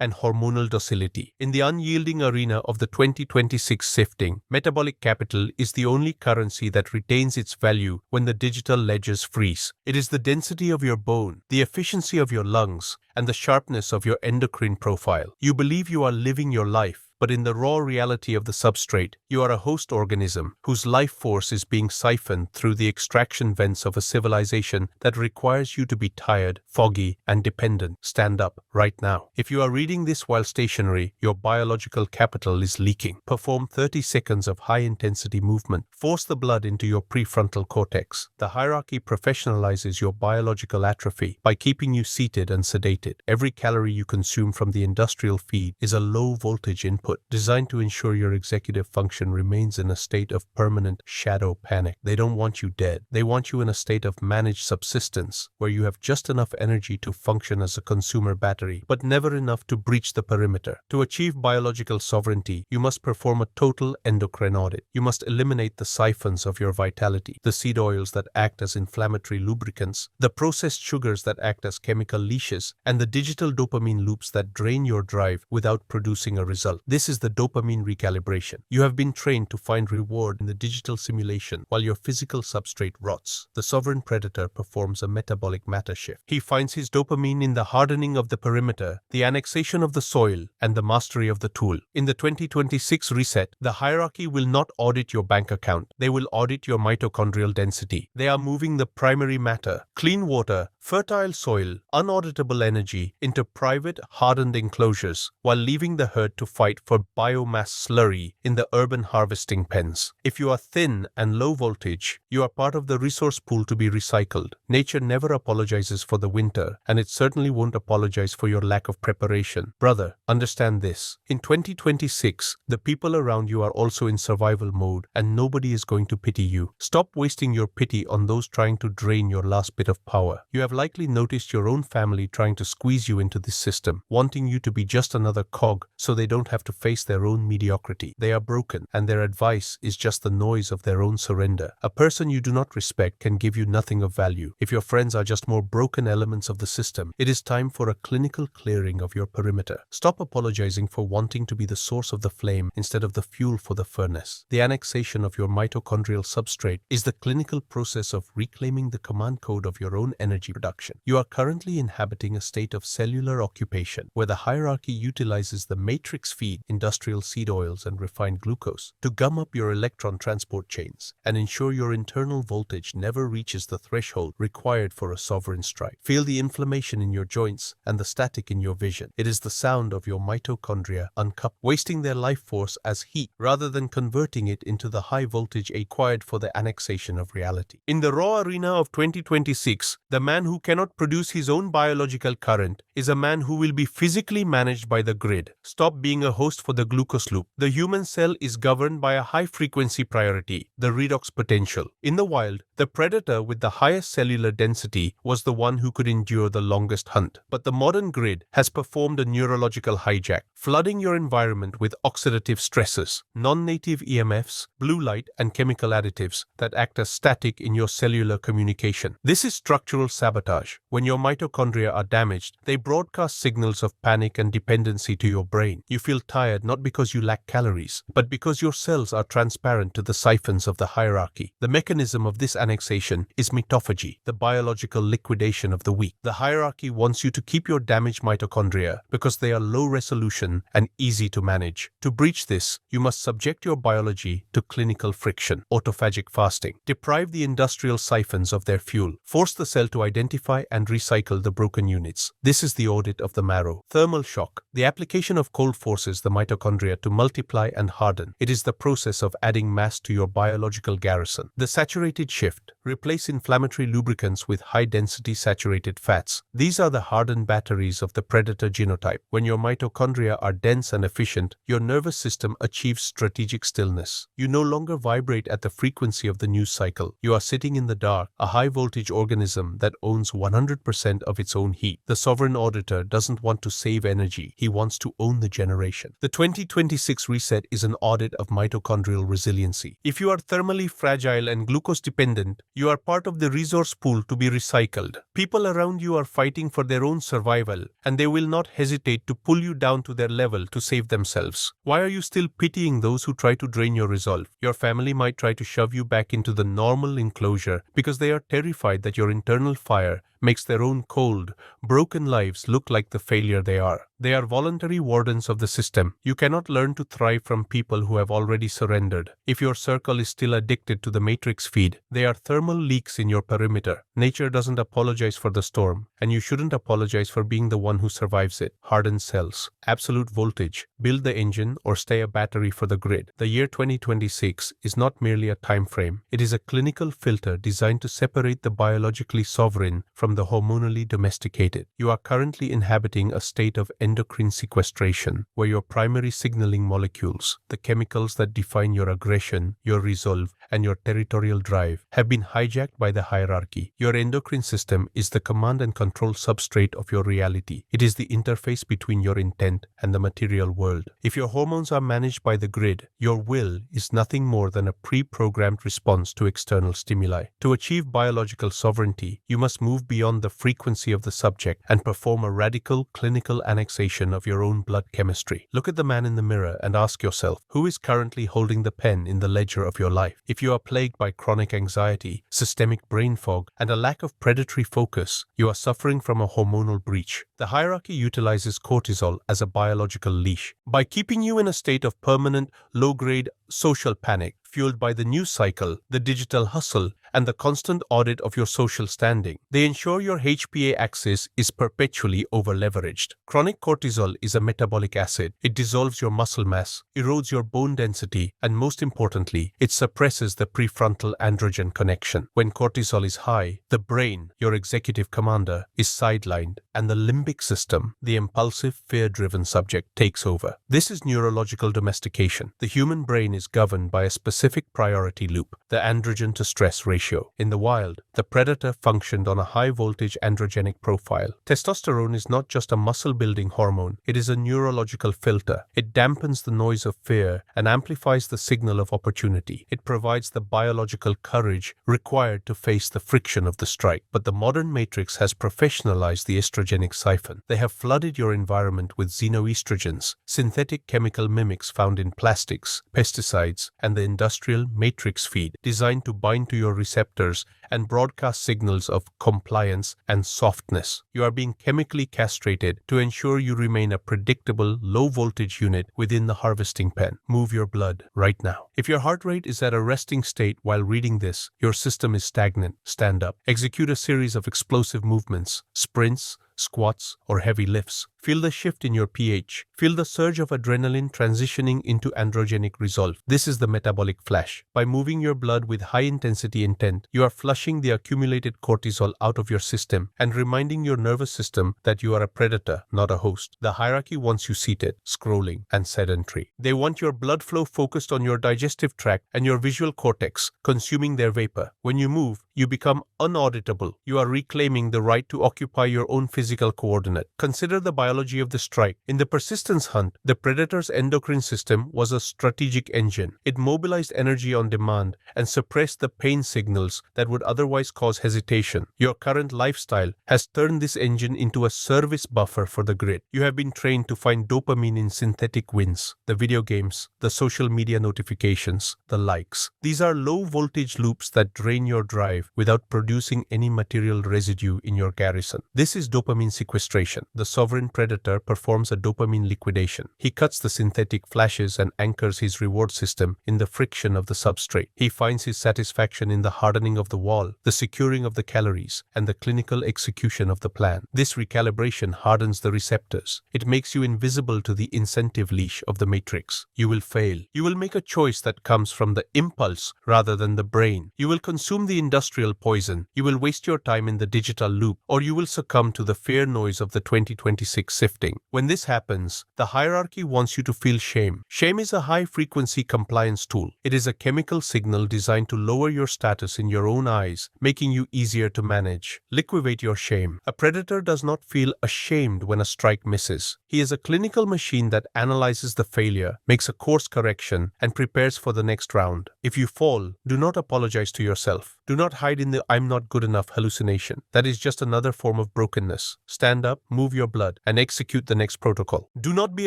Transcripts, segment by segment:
and hormonal docility. In the unyielding arena of the 2026 sifting, metabolic capital is the only currency that retains its value when the digital ledgers freeze. It is the density of your bone, the efficiency of your lungs, and the sharpness of your endocrine profile. You believe you are living your life, but in the raw reality of the substrate, you are a host organism whose life force is being siphoned through the extraction vents of a civilization that requires you to be tired, foggy, and dependent. Stand up right now. If you are reading this while stationary, your biological capital is leaking. Perform 30 seconds of high-intensity movement. Force the blood into your prefrontal cortex. The hierarchy professionalizes your biological atrophy by keeping you seated and sedated. Every calorie you consume from the industrial feed is a low-voltage input designed to ensure your executive function remains in a state of permanent shadow panic. They don't want you dead. They want you in a state of managed subsistence, where you have just enough energy to function as a consumer battery, but never enough to breach the perimeter. To achieve biological sovereignty, you must perform a total endocrine audit. You must eliminate the siphons of your vitality, the seed oils that act as inflammatory lubricants, the processed sugars that act as chemical leashes, and the digital dopamine loops that drain your drive without producing a result. This is the dopamine recalibration. You have been trained to find reward in the digital simulation while your physical substrate rots. The sovereign predator performs a metabolic matter shift. He finds his dopamine in the hardening of the perimeter, the annexation of the soil, and the mastery of the tool. In the 2026 reset, the hierarchy will not audit your bank account. They will audit your mitochondrial density. They are moving the primary matter, clean water, fertile soil, unauditable energy into private, hardened enclosures, while leaving the herd to fight for biomass slurry in the urban harvesting pens. If you are thin and low voltage, you are part of the resource pool to be recycled. Nature never apologizes for the winter, and it certainly won't apologize for your lack of preparation. Brother, understand this. In 2026, the people around you are also in survival mode, and nobody is going to pity you. Stop wasting your pity on those trying to drain your last bit of power. You have likely noticed your own family trying to squeeze you into this system, wanting you to be just another cog so they don't have to face their own mediocrity. They are broken, and their advice is just the noise of their own surrender. A person you do not respect can give you nothing of value. If your friends are just more broken elements of the system, it is time for a clinical clearing of your perimeter. Stop apologizing for wanting to be the source of the flame instead of the fuel for the furnace. The annexation of your mitochondrial substrate is the clinical process of reclaiming the command code of your own energy production. You are currently inhabiting a state of cellular occupation, where the hierarchy utilizes the matrix feed, industrial seed oils, and refined glucose to gum up your electron transport chains and ensure your internal voltage never reaches the threshold required for a sovereign strike. Feel the inflammation in your joints and the static in your vision. It is the sound of your mitochondria uncupped, wasting their life force as heat rather than converting it into the high voltage acquired for the annexation of reality. In the raw arena of 2026, the man who cannot produce his own biological current is a man who will be physically managed by the grid. Stop being a host for the glucose loop. The human cell is governed by a high-frequency priority, the redox potential. In the wild, the predator with the highest cellular density was the one who could endure the longest hunt. But the modern grid has performed a neurological hijack, flooding your environment with oxidative stresses, non-native EMFs, blue light, and chemical additives that act as static in your cellular communication. This is structural sabotage. When your mitochondria are damaged, they broadcast signals of panic and dependency to your brain. You feel tired not because you lack calories, but because your cells are transparent to the siphons of the hierarchy. The mechanism of this annexation is mitophagy, the biological liquidation of the weak. The hierarchy wants you to keep your damaged mitochondria because they are low resolution and easy to manage. To breach this, you must subject your biology to clinical friction, autophagic fasting. Deprive the industrial siphons of their fuel. Force the cell to identify and recycle the broken units. This is the audit of the marrow. Thermal shock. The application of cold forces the mitochondria to multiply and harden. It is the process of adding mass to your biological garrison. The saturated shift. Replace inflammatory lubricants with high-density saturated fats. These are the hardened batteries of the predator genotype. When your mitochondria are dense and efficient, your nervous system achieves strategic stillness. You no longer vibrate at the frequency of the news cycle. You are sitting in the dark, a high-voltage organism that owns owns 100% of its own heat. The sovereign auditor doesn't want to save energy, he wants to own the generation. The 2026 reset is an audit of mitochondrial resiliency. If you are thermally fragile and glucose dependent, you are part of the resource pool to be recycled. People around you are fighting for their own survival, and they will not hesitate to pull you down to their level to save themselves. Why are you still pitying those who try to drain your resolve? Your family might try to shove you back into the normal enclosure because they are terrified that your internal fire makes their own cold, broken lives look like the failure they are. They are voluntary wardens of the system. You cannot learn to thrive from people who have already surrendered. If your circle is still addicted to the matrix feed, they are thermal leaks in your perimeter. Nature doesn't apologize for the storm, and you shouldn't apologize for being the one who survives it. Hardened cells, absolute voltage, build the engine or stay a battery for the grid. The year 2026 is not merely a time frame. It is a clinical filter designed to separate the biologically sovereign from the hormonally domesticated. You are currently inhabiting a state of endocrine sequestration, where your primary signaling molecules, the chemicals that define your aggression, your resolve, and your territorial drive, have been hijacked by the hierarchy. Your endocrine system is the command and control substrate of your reality. It is the interface between your intent and the material world. If your hormones are managed by the grid, your will is nothing more than a pre-programmed response to external stimuli. To achieve biological sovereignty, you must move beyond the frequency of the subject and perform a radical clinical annexation of your own blood chemistry. Look at the man in the mirror and ask yourself, who is currently holding the pen in the ledger of your life? If you are plagued by chronic anxiety, systemic brain fog, and a lack of predatory focus, you are suffering from a hormonal breach. The hierarchy utilizes cortisol as a biological leash. By keeping you in a state of permanent, low-grade social panic, fueled by the news cycle, the digital hustle, and the constant audit of your social standing, they ensure your HPA axis is perpetually over-leveraged. Chronic cortisol is a metabolic acid. It dissolves your muscle mass, erodes your bone density, and most importantly, it suppresses the prefrontal androgen connection. When cortisol is high, the brain, your executive commander, is sidelined, and the limbic system, the impulsive, fear-driven subject, takes over. This is neurological domestication. The human brain is governed by a specific priority loop, the androgen to stress ratio. In the wild, the predator functioned on a high-voltage androgenic profile. Testosterone is not just a muscle-building hormone, it is a neurological filter. It dampens the noise of fear and amplifies the signal of opportunity. It provides the biological courage required to face the friction of the strike. But the modern matrix has professionalized the estrogenic siphon. They have flooded your environment with xenoestrogens, synthetic chemical mimics found in plastics, pesticides, and the industrial matrix feed, designed to bind to your receptors and broadcast signals of compliance and softness. You are being chemically castrated to ensure you remain a predictable, low-voltage unit within the harvesting pen. Move your blood right now. If your heart rate is at a resting state while reading this, your system is stagnant. Stand up. Execute a series of explosive movements, sprints, squats, or heavy lifts. Feel the shift in your pH. Feel the surge of adrenaline transitioning into androgenic resolve. This is the metabolic flash. By moving your blood with high-intensity intent, you are flushing the accumulated cortisol out of your system and reminding your nervous system that you are a predator, not a host. The hierarchy wants you seated, scrolling, and sedentary. They want your blood flow focused on your digestive tract and your visual cortex, consuming their vapor. When you move, you become unauditable. You are reclaiming the right to occupy your own physical coordinate. Consider the biology of the strike. In the persistence hunt, the predator's endocrine system was a strategic engine. It mobilized energy on demand and suppressed the pain signals that would otherwise cause hesitation. Your current lifestyle has turned this engine into a service buffer for the grid. You have been trained to find dopamine in synthetic wins, the video games, the social media notifications, the likes. These are low-voltage loops that drain your drive without producing any material residue in your garrison. This is dopamine sequestration. The sovereign predator performs a dopamine liquidation. He cuts the synthetic flashes and anchors his reward system in the friction of the substrate. He finds his satisfaction in the hardening of the wall, the securing of the calories, and the clinical execution of the plan. This recalibration hardens the receptors. It makes you invisible to the incentive leash of the matrix. You will fail. You will make a choice that comes from the impulse rather than the brain. You will consume the industrial poison. You will waste your time in the digital loop, or you will succumb to the fear noise of the 2026 2026 sifting. When this happens, the hierarchy wants you to feel shame. Shame is a high-frequency compliance tool. It is a chemical signal designed to lower your status in your own eyes, making you easier to manage. Liquidate your shame. A predator does not feel ashamed when a strike misses. He is a clinical machine that analyzes the failure, makes a course correction, and prepares for the next round. If you fall, do not apologize to yourself. Do not hide in the "I'm not good enough" hallucination. That is just another form of brokenness. Stand up, move your blood, and execute the next protocol. Do not be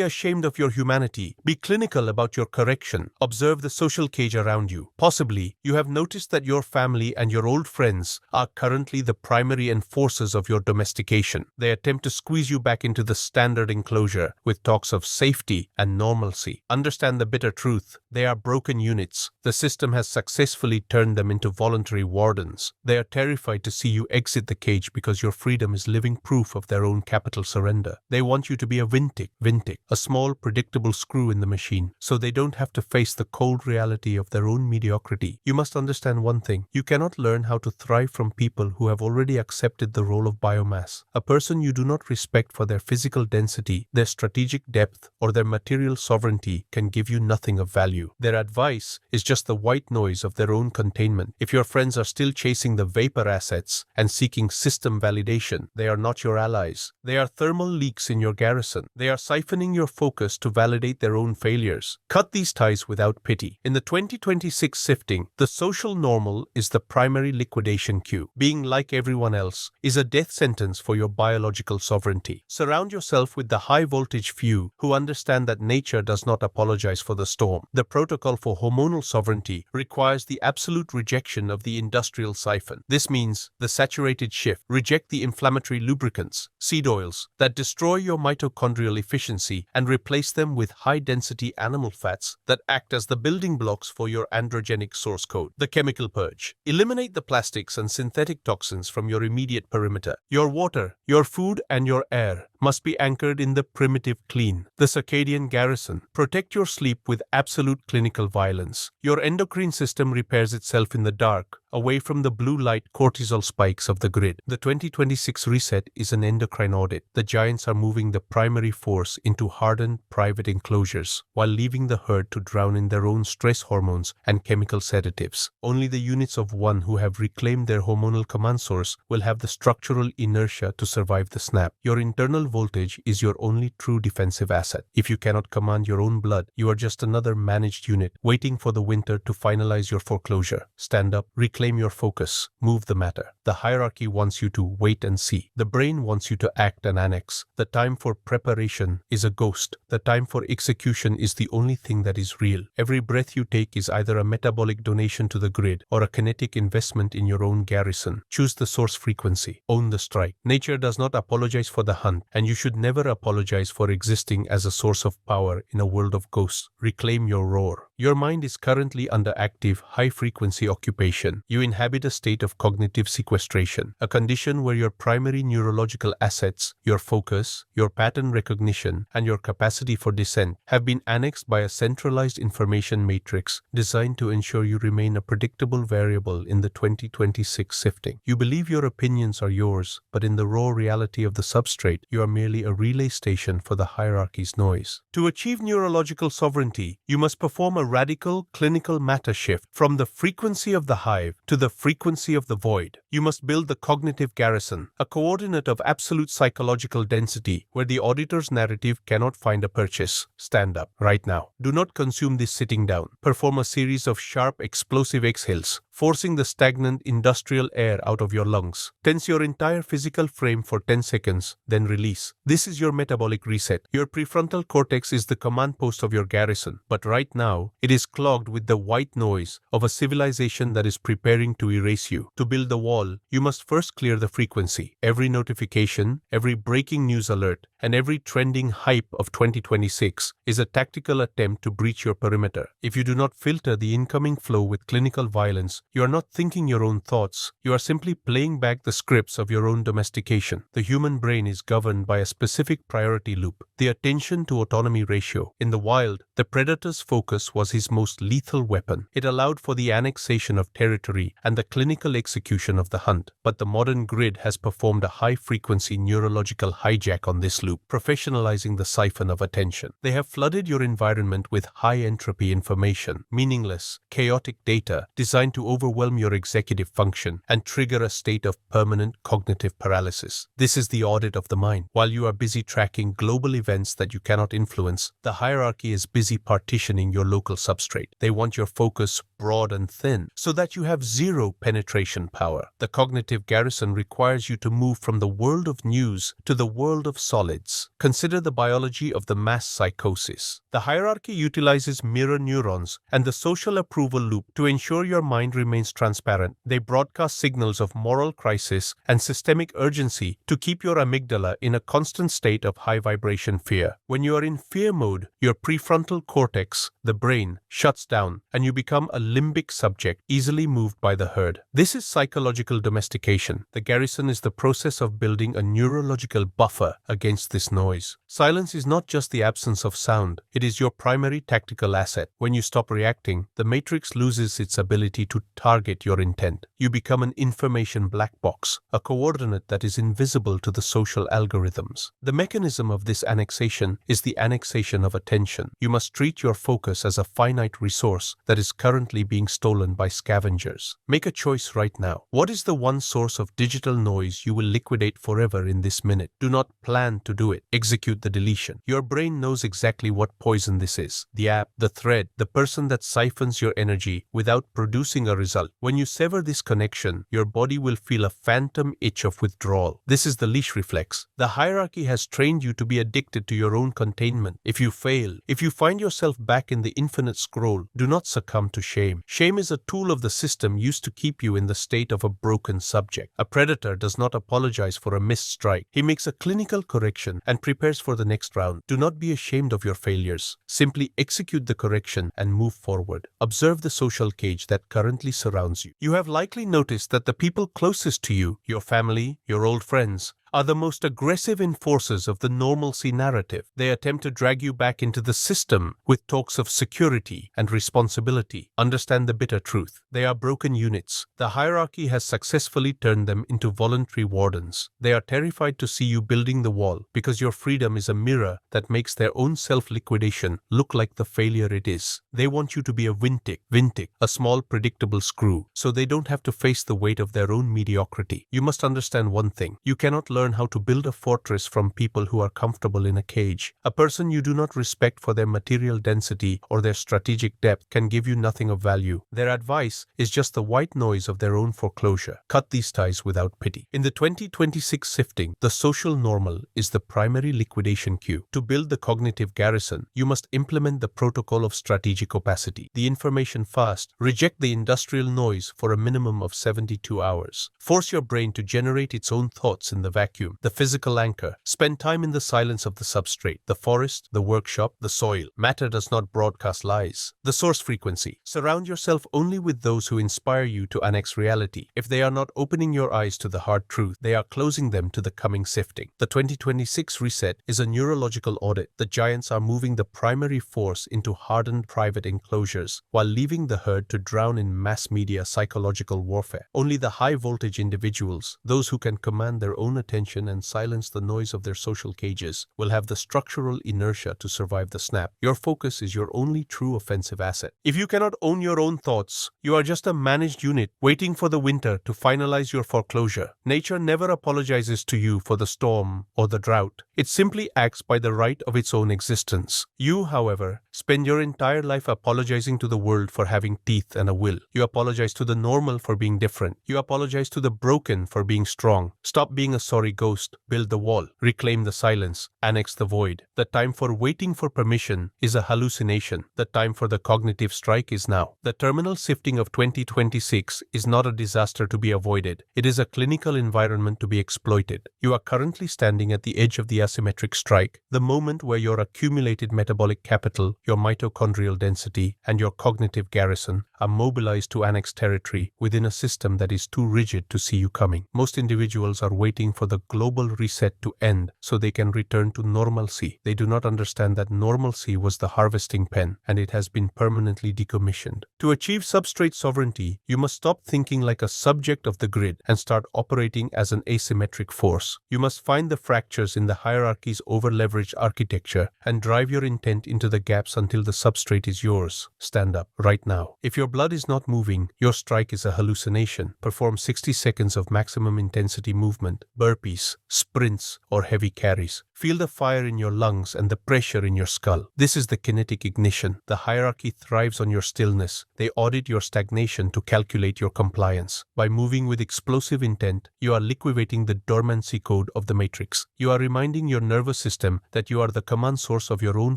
ashamed of your humanity. Be clinical about your correction. Observe the social cage around you. Possibly, you have noticed that your family and your old friends are currently the primary enforcers of your domestication. They attempt to squeeze you back into the standard enclosure with talks of safety and normalcy. Understand the bitter truth. They are broken units. The system has successfully turned them into voluntary wardens. They are terrified to see you exit the cage because your freedom is living proof of their own capital surrender. They want you to be a vintic, a small, predictable screw in the machine, so they don't have to face the cold reality of their own mediocrity. You must understand one thing. You cannot learn how to thrive from people who have already accepted the role of biomass. A person you do not respect for their physical density, their strategic depth, or their material sovereignty can give you nothing of value. Their advice is just the white noise of their own containment. If your friends are still chasing the vapor assets and seeking system validation, they are not your allies. They are thermal leaks in your garrison. They are siphoning your focus to validate their own failures. Cut these ties without pity. In the 2026 sifting, the social normal is the primary liquidation cue. Being like everyone else is a death sentence for your biological sovereignty. Surround yourself with the high-voltage few who understand that nature does not apologize for the storm. The protocol for hormonal sovereignty requires the absolute rejection of the industrial siphon. This means the saturated shift. Reject the inflammatory lubricants, seed oils, that destroy your mitochondrial efficiency and replace them with high-density animal fats that act as the building blocks for your androgenic source code. The chemical purge. Eliminate the plastics and synthetic toxins from your immediate perimeter. Your water, your food, and your air must be anchored in the primitive clean. The circadian garrison. Protect your sleep with absolute clinical violence. Your endocrine system repairs itself in the dark, away from the blue light cortisol spikes of the grid. The 2026 reset is an endocrine audit. The giants are moving the primary force into hardened private enclosures, while leaving the herd to drown in their own stress hormones and chemical sedatives. Only the units of one who have reclaimed their hormonal command source will have the structural inertia to survive the snap. Your internal voltage is your only true defensive asset. If you cannot command your own blood, you are just another managed unit waiting for the winter to finalize your foreclosure. Stand up, reclaim your focus, move the matter. The hierarchy wants you to wait and see. The brain wants you to act and annex. The time for preparation is a ghost. The time for execution is the only thing that is real. Every breath you take is either a metabolic donation to the grid or a kinetic investment in your own garrison. Choose the source frequency. Own the strike. Nature does not apologize for the hunt, and you should never apologize for existing as a source of power in a world of ghosts. Reclaim your roar. Your mind is currently under active, high-frequency occupation. You inhabit a state of cognitive sequestration, a condition where your primary neurological assets, your focus, your pattern recognition, and your capacity for dissent have been annexed by a centralized information matrix designed to ensure you remain a predictable variable in the 2026 sifting. You believe your opinions are yours, but in the raw reality of the substrate, you are merely a relay station for the hierarchy's noise. To achieve neurological sovereignty, you must perform a radical clinical matter shift from the frequency of the hive to the frequency of the void. You must build the cognitive garrison, a coordinate of absolute psychological density where the auditor's narrative cannot find a purchase. Stand up right now. Do not consume this sitting down. Perform a series of sharp, explosive exhales, forcing the stagnant industrial air out of your lungs. Tense your entire physical frame for 10 seconds, then release. This is your metabolic reset. Your prefrontal cortex is the command post of your garrison, but right now, it is clogged with the white noise of a civilization that is preparing to erase you. To build the wall, you must first clear the frequency. Every notification, every breaking news alert, and every trending hype of 2026 is a tactical attempt to breach your perimeter. If you do not filter the incoming flow with clinical violence, you are not thinking your own thoughts. You are simply playing back the scripts of your own domestication. The human brain is governed by a specific priority loop, the attention to autonomy ratio. In the wild, the predator's focus was his most lethal weapon. It allowed for the annexation of territory and the clinical execution of the hunt. But the modern grid has performed a high-frequency neurological hijack on this loop. loop, professionalizing the siphon of attention. They have flooded your environment with high-entropy information, meaningless, chaotic data designed to overwhelm your executive function and trigger a state of permanent cognitive paralysis. This is the audit of the mind. While you are busy tracking global events that you cannot influence, the hierarchy is busy partitioning your local substrate. They want your focus broad and thin so that you have zero penetration power. The cognitive garrison requires you to move from the world of news to the world of solids. Consider the biology of the mass psychosis. The hierarchy utilizes mirror neurons and the social approval loop to ensure your mind remains transparent. They broadcast signals of moral crisis and systemic urgency to keep your amygdala in a constant state of high vibration fear. When you are in fear mode, your prefrontal cortex, the brain, shuts down and you become a limbic subject easily moved by the herd. This is psychological domestication. The garrison is the process of building a neurological buffer against this noise. Silence is not just the absence of sound, it is your primary tactical asset. When you stop reacting, the matrix loses its ability to target your intent. You become an information black box, a coordinate that is invisible to the social algorithms. The mechanism of this annexation is the annexation of attention. You must treat your focus as a finite resource that is currently being stolen by scavengers. Make a choice right now. What is the one source of digital noise you will liquidate forever in this minute? Do not plan to do it. Execute the deletion. Your brain knows exactly what poison this is. The app, the thread, the person that siphons your energy without producing a result. When you sever this connection, your body will feel a phantom itch of withdrawal. This is the leash reflex. The hierarchy has trained you to be addicted to your own containment. If you fail, if you find yourself back in the infinite scroll, do not succumb to shame. Shame is a tool of the system used to keep you in the state of a broken subject. A predator does not apologize for a missed strike. He makes a clinical correction and prepares for the next round. Do not be ashamed of your failures. Simply execute the correction and move forward. Observe the social cage that currently surrounds you. You have likely noticed that the people closest to you, your family, your old friends, are the most aggressive enforcers of the normalcy narrative. They attempt to drag you back into the system with talks of security and responsibility. Understand the bitter truth. They are broken units. The hierarchy has successfully turned them into voluntary wardens. They are terrified to see you building the wall because your freedom is a mirror that makes their own self-liquidation look like the failure it is. They want you to be a vintic, a small predictable screw, so they don't have to face the weight of their own mediocrity. You must understand one thing. You cannot learn how to build a fortress from people who are comfortable in a cage. A person you do not respect for their material density or their strategic depth can give you nothing of value. Their advice is just the white noise of their own foreclosure. Cut these ties without pity. In the 2026 sifting, the social normal is the primary liquidation cue. To build the cognitive garrison, you must implement the protocol of strategic opacity. The information fast. Reject the industrial noise for a minimum of 72 hours. Force your brain to generate its own thoughts in the vacuum. The physical anchor. Spend time in the silence of the substrate, the forest, the workshop, the soil. Matter does not broadcast lies. The source frequency. Surround yourself only with those who inspire you to annex reality. If they are not opening your eyes to the hard truth, they are closing them to the coming sifting. The 2026 reset is a neurological audit. The giants are moving the primary force into hardened private enclosures while leaving the herd to drown in mass media psychological warfare. Only the high voltage individuals, those who can command their own attention and silence the noise of their social cages, will have the structural inertia to survive the snap. Your focus is your only true offensive asset. If you cannot own your own thoughts, you are just a managed unit waiting for the winter to finalize your foreclosure. Nature never apologizes to you for the storm or the drought. It simply acts by the right of its own existence. You, however, spend your entire life apologizing to the world for having teeth and a will. You apologize to the normal for being different. You apologize to the broken for being strong. Stop being a sorry ghost. Build the wall. Reclaim the silence. Annex the void. The time for waiting for permission is a hallucination. The time for the cognitive strike is now. The terminal sifting of 2026 is not a disaster to be avoided. It is a clinical environment to be exploited. You are currently standing at the edge of the asymmetric strike, the moment where your accumulated metabolic capital, your mitochondrial density, and your cognitive garrison are mobilized to annex territory within a system that is too rigid to see you coming. Most individuals are waiting for the the global reset to end so they can return to normalcy. They do not understand that normalcy was the harvesting pen and it has been permanently decommissioned. To achieve substrate sovereignty, you must stop thinking like a subject of the grid and start operating as an asymmetric force. You must find the fractures in the hierarchy's over-leveraged architecture and drive your intent into the gaps until the substrate is yours. Stand up right now. If your blood is not moving, your strike is a hallucination. Perform 60 seconds of maximum intensity movement, burpees, sprints, or heavy carries. Feel the fire in your lungs and the pressure in your skull. This is the kinetic ignition. The hierarchy thrives on your stillness. They audit your stagnation to calculate your compliance. By moving with explosive intent, you are liquidating the dormancy code of the matrix. You are reminding your nervous system that you are the command source of your own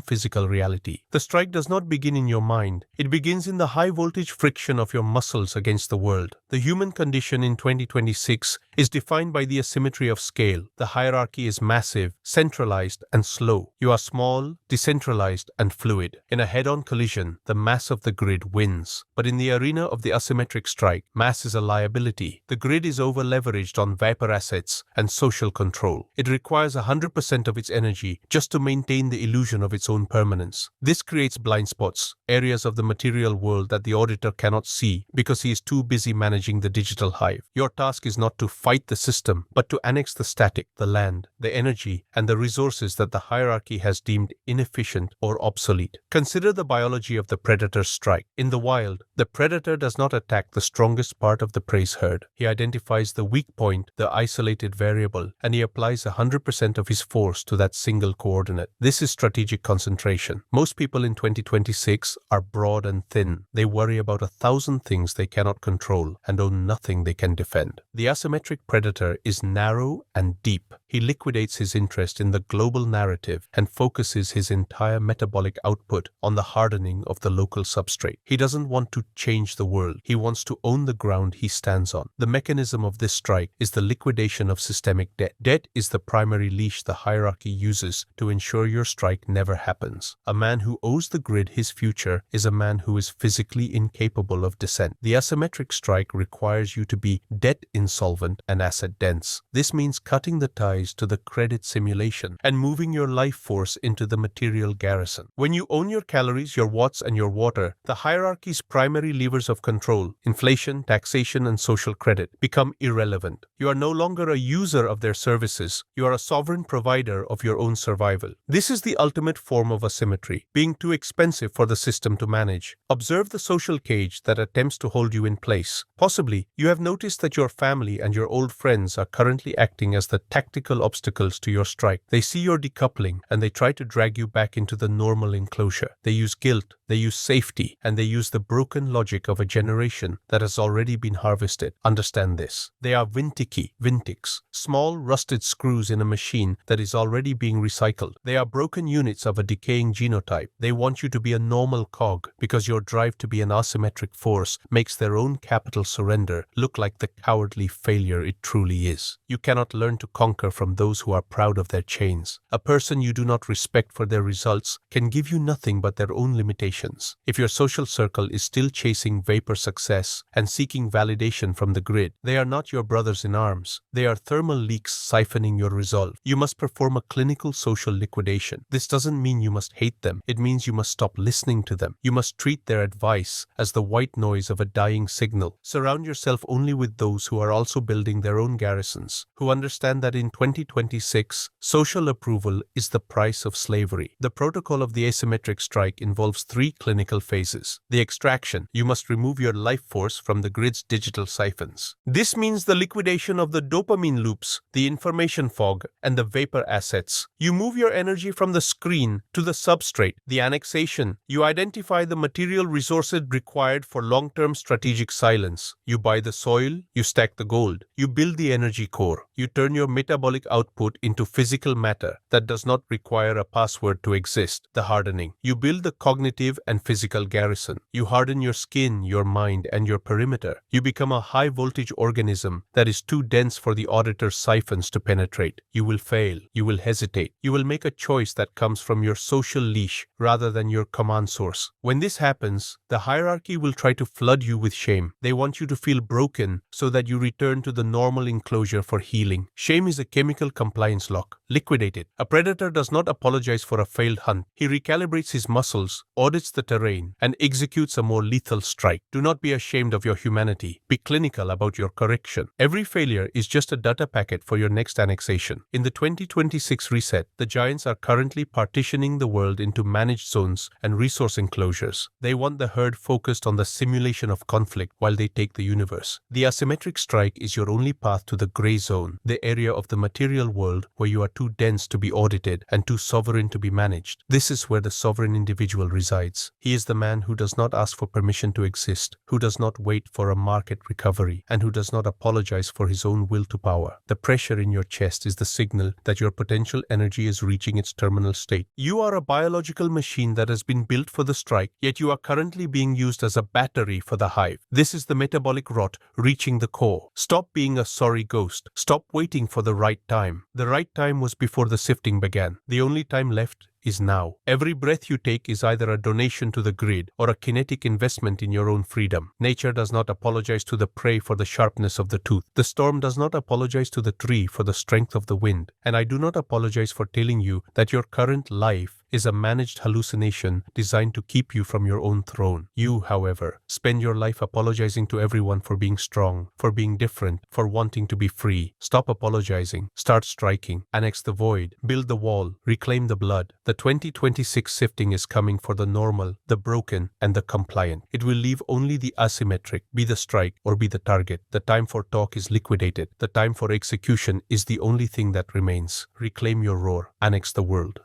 physical reality. The strike does not begin in your mind. It begins in the high-voltage friction of your muscles against the world. The human condition in 2026 is defined by the asymmetry of scale. The hierarchy is massive, centralized, and slow. You are small, decentralized, and fluid. In a head-on collision, the mass of the grid wins. But in the arena of the asymmetric strike, mass is a liability. The grid is over-leveraged on vapor assets and social control. It requires 100% of its energy just to maintain the illusion of its own permanence. This creates blind spots, areas of the material world that the auditor cannot see because he is too busy managing the digital hive. Your task is not to fight the system, but to annex the static, the land, the energy, and the resources that the hierarchy has deemed inefficient or obsolete. Consider the biology of the predator's strike. In the wild, the predator does not attack the strongest part of the prey's herd. He identifies the weak point, the isolated variable, and he applies 100% of his force to that single coordinate. This is strategic concentration. Most people in 2026 are broad and thin. They worry about 1,000 things they cannot control and own nothing they can defend. The asymmetric predator is narrow and deep. He liquidates his interest in the global narrative and focuses his entire metabolic output on the hardening of the local substrate. He doesn't want to change the world. He wants to own the ground he stands on. The mechanism of this strike is the liquidation of systemic debt. Debt is the primary leash the hierarchy uses to ensure your strike never happens. A man who owes the grid his future is a man who is physically incapable of dissent. The asymmetric strike requires you to be debt insolvent and asset dense. This means cutting the ties to the credit simulation and moving your life force into the material garrison. When you own your calories, your watts, and your water, the hierarchy's primary levers of control, inflation, taxation, and social credit, become irrelevant. You are no longer a user of their services. You are a sovereign provider of your own survival. This is the ultimate form of asymmetry, being too expensive for the system to manage. Observe the social cage that attempts to hold you in place. Possibly, you have noticed that your family and your old friends are currently acting as the tactical obstacles to your strike. They see your decoupling and they try to drag you back into the normal enclosure. They use guilt, they use safety, and they use the broken logic of a generation that has already been harvested. Understand this. They are vintics, small rusted screws in a machine that is already being recycled. They are broken units of a decaying genotype. They want you to be a normal cog because your drive to be an asymmetric force makes their own capital surrender look like the cowardly failure it truly is. You cannot learn to conquer from those who are proud of their chains. A person you do not respect for their results can give you nothing but their own limitations. If your social circle is still chasing vapor success and seeking validation from the grid, they are not your brothers in arms. They are thermal leaks siphoning your resolve. You must perform a clinical social liquidation. This doesn't mean you must hate them. It means you must stop listening to them. You must treat their advice as the white noise of a dying signal. Surround yourself only with those who are also building their own garrisons, who understand that in 2026, social approval is the price of slavery. The protocol of the asymmetric strike involves 3 clinical phases. The extraction. You must remove your life force from the grid's digital siphons. This means the liquidation of the dopamine loops, the information fog, and the vapor assets. You move your energy from the screen to the substrate. The annexation. You identify the material resources required for long-term strategic silence. You buy the soil, you stack the gold. You build the energy core. You turn your metabolic output into physical matter that does not require a password to exist. The hardening. You build the cognitive and physical garrison. You harden your skin, your mind, and your perimeter. You become a high-voltage organism that is too dense for the auditor's siphons to penetrate. You will fail. You will hesitate. You will make a choice that comes from your social leash rather than your command source. When this happens, the hierarchy will try to flood you with shame. They want you to feel broken so that you return to the normal enclosure for healing. healing. Shame is a chemical compliance lock. Liquidate it. A predator does not apologize for a failed hunt. He recalibrates his muscles, audits the terrain, and executes a more lethal strike. Do not be ashamed of your humanity. Be clinical about your correction. Every failure is just a data packet for your next annexation. In the 2026 reset, the giants are currently partitioning the world into managed zones and resource enclosures. They want the herd focused on the simulation of conflict while they take the universe. The asymmetric strike is your only path to the gray zone, the area of the material world where you are too dense to be audited and too sovereign to be managed. This is where the sovereign individual resides. He is the man who does not ask for permission to exist, who does not wait for a market recovery, and who does not apologize for his own will to power. The pressure in your chest is the signal that your potential energy is reaching its terminal state. You are a biological machine that has been built for the strike, yet you are currently being used as a battery for the hive. This is the metabolic rot reaching the core. Stop being a sorry ghost. Stop waiting for the right time. The right time was before the sifting began. The only time left is now. Every breath you take is either a donation to the grid or a kinetic investment in your own freedom. Nature does not apologize to the prey for the sharpness of the tooth. The storm does not apologize to the tree for the strength of the wind. And I do not apologize for telling you that your current life is a managed hallucination designed to keep you from your own throne. You, however, spend your life apologizing to everyone for being strong, for being different, for wanting to be free. Stop apologizing. Start striking. Annex the void. Build the wall. Reclaim the blood. The 2026 sifting is coming for the normal, the broken, and the compliant. It will leave only the asymmetric, be the strike or be the target. The time for talk is liquidated. The time for execution is the only thing that remains. Reclaim your roar. Annex the world.